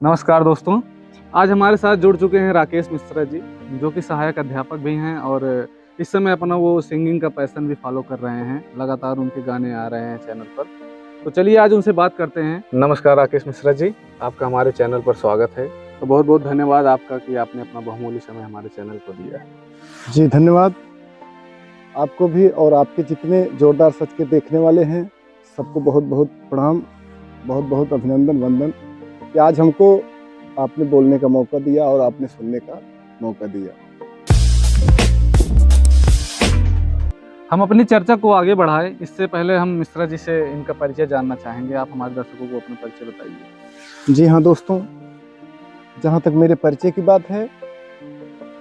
नमस्कार दोस्तों, आज हमारे साथ जुड़ चुके हैं राकेश मिश्रा जी, जो कि सहायक अध्यापक भी हैं और इस समय अपना वो सिंगिंग का पैशन भी फॉलो कर रहे हैं। लगातार उनके गाने आ रहे हैं चैनल पर। तो चलिए आज उनसे बात करते हैं। नमस्कार राकेश मिश्रा जी, आपका हमारे चैनल पर स्वागत है। तो बहुत बहुत धन्यवाद आपका कि आपने अपना बहुमूल्य समय हमारे चैनल को दिया। जी धन्यवाद आपको भी, और आपके जितने जोरदार सच के देखने वाले हैं सबको बहुत बहुत प्रणाम, बहुत बहुत अभिनंदन वंदन कि आज हमको आपने बोलने का मौका दिया और आपने सुनने का मौका दिया। हम अपनी चर्चा को आगे बढ़ाएं, इससे पहले हम मिश्रा जी से इनका परिचय जानना चाहेंगे। आप हमारे दर्शकों को अपना परिचय बताइए। जी हाँ दोस्तों, जहाँ तक मेरे परिचय की बात है,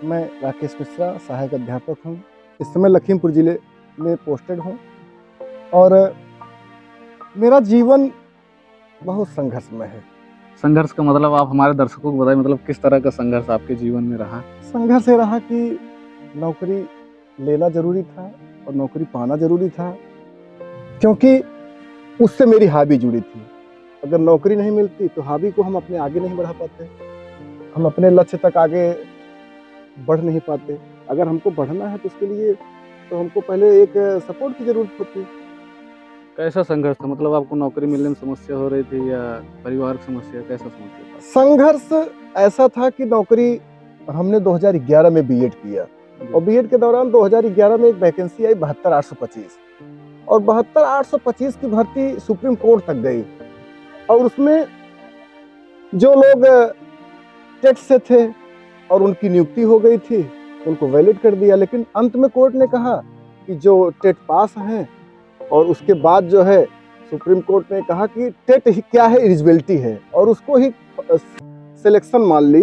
मैं राकेश मिश्रा सहायक अध्यापक हूँ। इस समय लखीमपुर जिले में पोस्टेड हूँ और मेरा जीवन बहुत संघर्षमय है। संघर्ष का मतलब आप हमारे दर्शकों को बताइए, मतलब किस तरह का संघर्ष आपके जीवन में रहा? संघर्ष ये रहा कि नौकरी लेना जरूरी था और नौकरी पाना जरूरी था, क्योंकि उससे मेरी हॉबी जुड़ी थी। अगर नौकरी नहीं मिलती तो हॉबी को हम अपने आगे नहीं बढ़ा पाते, हम अपने लक्ष्य तक आगे बढ़ नहीं पाते। अगर हमको बढ़ना है तो उसके लिए तो हमको पहले एक सपोर्ट की जरूरत होती है। कैसा संघर्ष था? मतलब आपको नौकरी मिलने में समस्या हो रही थी या परिवार की समस्या? कैसा समस्या था? संघर्ष ऐसा था कि नौकरी हमने 2011 में बीएड किया और बीएड के दौरान 2011 में एक वैकेंसी आई 72,825 और 72,825 की भर्ती सुप्रीम कोर्ट तक गई और उसमें जो लोग टेट से थे और उनकी नियुक्ति हो गई थी उनको वैलिड कर दिया। लेकिन अंत में कोर्ट ने कहा कि जो टेट पास हैं और उसके बाद जो है सुप्रीम कोर्ट ने कहा कि टेट ही क्या है, एलिजिबिलिटी है, और उसको ही सिलेक्शन मान ली।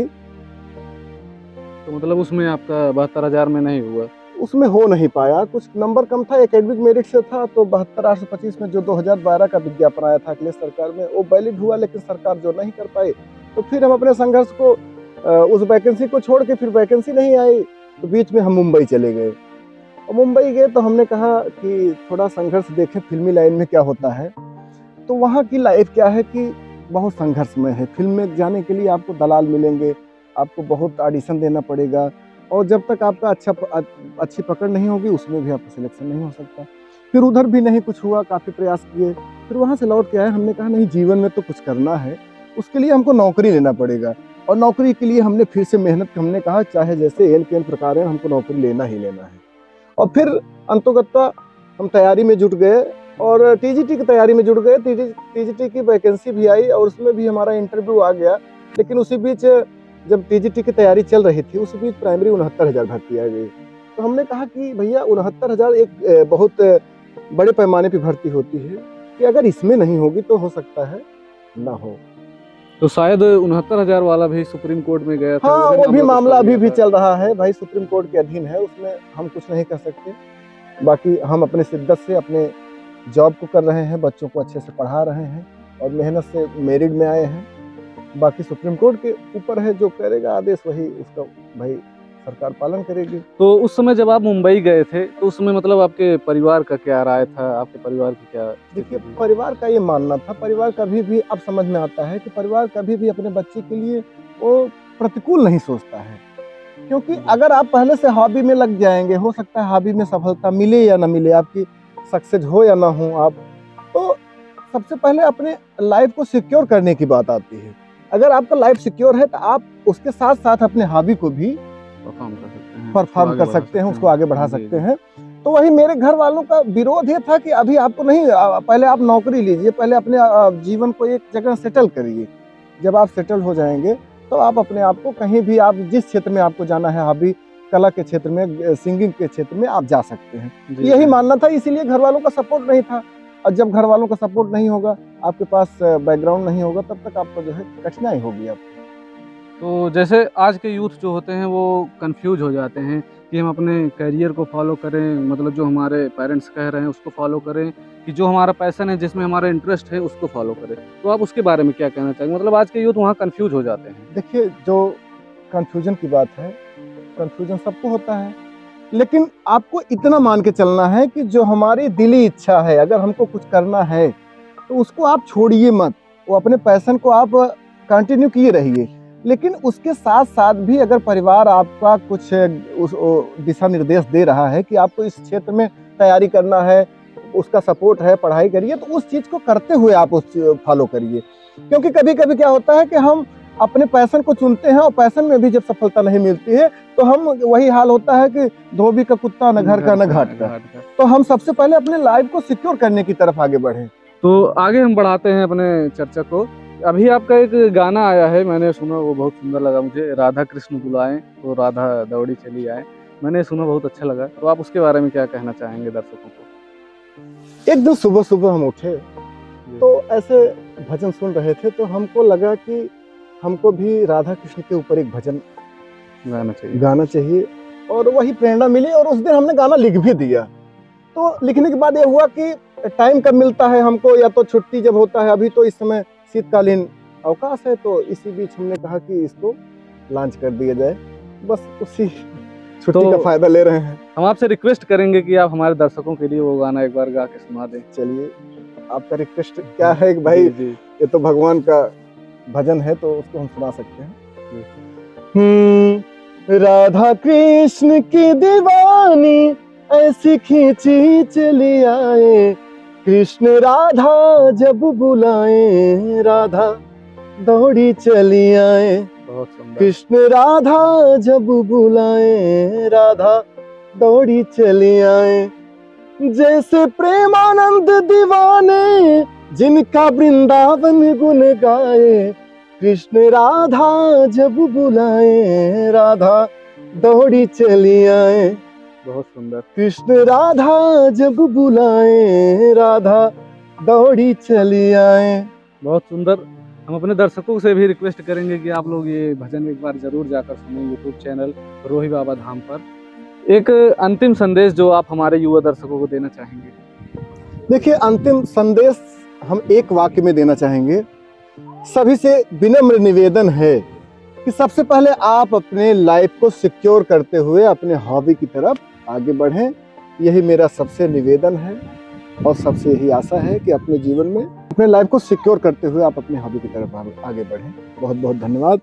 तो मतलब उसमें आपका 72,000 में नहीं हुआ? उसमें हो नहीं पाया, कुछ नंबर कम था, एकेडमिक मेरिट से था। तो 72,825 में जो 2012 का विज्ञापन आया था अखिलेश सरकार में, वो वैलिड हुआ, लेकिन सरकार जो नहीं कर पाई। तो फिर हम अपने संघर्ष को उस वैकेंसी को छोड़ के, फिर वैकेंसी नहीं आई तो बीच में हम मुंबई चले गए और मुंबई गए तो हमने कहा कि थोड़ा संघर्ष देखें फिल्मी लाइन में क्या होता है। तो वहाँ की लाइफ क्या है कि बहुत संघर्षमय है। फिल्म में जाने के लिए आपको दलाल मिलेंगे, आपको बहुत ऑडिशन देना पड़ेगा और जब तक आपका अच्छी पकड़ नहीं होगी उसमें भी आपका सिलेक्शन नहीं हो सकता। फिर उधर भी नहीं कुछ हुआ, काफ़ी प्रयास किए, फिर वहाँ से लौट के आए। हमने कहा नहीं, जीवन में तो कुछ करना है, उसके लिए हमको नौकरी लेना पड़ेगा और नौकरी के लिए हमने फिर से मेहनत, हमने कहा चाहे जैसे एन के एन प्रकार है हमको नौकरी लेना ही लेना है। और फिर अंतोगत्वा हम तैयारी में जुट गए और टीजीटी की तैयारी में जुट गए। टीजीटी की वैकेंसी भी आई और उसमें भी हमारा इंटरव्यू आ गया। लेकिन उसी बीच जब टीजीटी की तैयारी चल रही थी उसी बीच प्राइमरी 69,000 भर्ती आ गई। तो हमने कहा कि भैया 69,000 एक बहुत बड़े पैमाने पर भर्ती होती है कि अगर इसमें नहीं होगी तो हो सकता है ना हो। तो शायद 69,000 वाला भी सुप्रीम कोर्ट में गया था। हाँ, वो भी मामला अभी भी चल रहा है भाई, सुप्रीम कोर्ट के अधीन है, उसमें हम कुछ नहीं कर सकते। बाकी हम अपने शिद्दत से अपने जॉब को कर रहे हैं, बच्चों को अच्छे से पढ़ा रहे हैं और मेहनत से मेरिट में आए हैं। बाकी सुप्रीम कोर्ट के ऊपर है, जो करेगा आदेश वही उसका भाई सरकार पालन करेगी। तो उस समय जब आप मुंबई गए थे तो उसमें मतलब आपके परिवार का क्या राय था? आपके परिवार की क्या? देखिए, परिवार का ये मानना था, परिवार कभी भी अब समझ में आता है कि परिवार कभी भी अपने बच्चे के लिए वो प्रतिकूल नहीं सोचता है, क्योंकि अगर आप पहले से हॉबी में लग जाएंगे, हो सकता है हॉबी में सफलता मिले या ना मिले, आपकी सक्सेस हो या ना हो, आप तो सबसे पहले अपने लाइफ को सिक्योर करने की बात आती है। अगर आपका लाइफ सिक्योर है तो आप उसके साथ साथ अपने हॉबी को भी परफॉर्म कर सकते हैं, उसको आगे बढ़ा सकते हैं। तो वही मेरे घर वालों का विरोध ये था कि अभी आपको नहीं, पहले आप नौकरी लीजिए, पहले अपने जीवन को एक जगह सेटल करिए। जब आप सेटल हो जाएंगे तो आप अपने आप को कहीं भी, आप जिस क्षेत्र में आपको जाना है, हॉबी कला के क्षेत्र में, सिंगिंग के क्षेत्र में आप जा सकते हैं। यही मानना था, इसीलिए घर वालों का सपोर्ट नहीं था। और जब घर वालों का सपोर्ट नहीं होगा, आपके पास बैकग्राउंड नहीं होगा, तब तक आपको जो है कठिनाई होगी आपको। तो जैसे आज के यूथ जो होते हैं वो कंफ्यूज हो जाते हैं कि हम अपने करियर को फॉलो करें, मतलब जो हमारे पेरेंट्स कह रहे हैं उसको फॉलो करें, कि जो हमारा पैशन है, जिसमें हमारा इंटरेस्ट है, उसको फॉलो करें। तो आप उसके बारे में क्या कहना चाहेंगे? मतलब आज के यूथ वहाँ कंफ्यूज हो जाते हैं। देखिए, जो कंफ्यूजन की बात है, कंफ्यूजन सबको होता है, लेकिन आपको इतना मान के चलना है कि जो हमारी दिली इच्छा है, अगर हमको कुछ करना है तो उसको आप छोड़िए मत। वो अपने पैशन को आप कंटिन्यू किए रहिए। लेकिन उसके साथ साथ भी अगर परिवार आपका कुछ दिशा निर्देश दे रहा है कि आपको इस क्षेत्र में तैयारी करना है, उसका सपोर्ट है, पढ़ाई करिए, तो उस चीज़ को करते हुए आप उस फॉलो करिए। क्योंकि कभी कभी क्या होता है कि हम अपने पैशन को चुनते हैं और पैशन में भी जब सफलता नहीं मिलती है तो हम वही हाल होता है कि धोबी का कुत्ता न घर का न घाट का। तो हम सबसे पहले अपने लाइफ को सिक्योर करने की तरफ आगे बढ़े। तो आगे हम बढ़ाते हैं अपने चर्चा को। अभी आपका एक गाना आया है, मैंने सुना, वो बहुत सुंदर लगा मुझे, राधा कृष्ण बुलाएं तो राधा दौड़ी चली आए। मैंने सुना, बहुत अच्छा लगा। तो आप उसके बारे में क्या कहना चाहेंगे दर्शकों को? एक दिन सुबह सुबह हम उठे तो ऐसे भजन सुन रहे थे, तो हमको लगा कि हमको भी राधा कृष्ण के ऊपर एक भजन गाना चाहिए और वही प्रेरणा मिली और उस दिन हमने गाना लिख भी दिया। तो लिखने के बाद ये हुआ कि टाइम कब मिलता है हमको, या तो छुट्टी जब होता है, अभी तो इस समय शीतकालीन अवकाश है, तो इसी बीच हमने कहा कि इसको लॉन्च कर दिया जाए। बस उसी छुट्टी का फायदा ले रहे हैं। हम आपसे रिक्वेस्ट करेंगे कि आप हमारे दर्शकों के लिए वो गाना एक बार गा के सुना दें। चलिए, आपका रिक्वेस्ट क्या है कि भाई ये तो भगवान का भजन है तो उसको हम सुना सकते हैं। राधा कृष्ण की दीवानी ऐसी खींची चली आए, कृष्ण राधा जब बुलाए राधा दौड़ी चली आए। बहुत सुंदर। कृष्ण राधा जब बुलाए राधा दौड़ी चली आए। जैसे प्रेमानंद दीवाने जिनका वृंदावन गुन गाए, कृष्ण राधा जब बुलाए राधा दौड़ी चली आए। बहुत सुंदर। कृष्ण राधा जब बुलाए राधा दौड़ी चली आए। बहुत सुंदर। हम अपने दर्शकों से भी रिक्वेस्ट करेंगे कि आप लोग ये भजन एक बार जरूर जाकर सुनें यूट्यूब चैनल रोही बाबा धाम पर। एक अंतिम संदेश जो आप हमारे युवा दर्शकों को देना चाहेंगे? देखिए, अंतिम संदेश हम एक वाक्य में देना चाहेंगे। सभी से विनम्र निवेदन है कि सबसे पहले आप अपने लाइफ को सिक्योर करते हुए अपने हॉबी की तरफ आगे बढ़ें। यही मेरा सबसे निवेदन है और सबसे यही आशा है कि अपने जीवन में अपने लाइफ को सिक्योर करते हुए आप अपने हॉबी की तरफ आगे बढ़ें। बहुत बहुत धन्यवाद।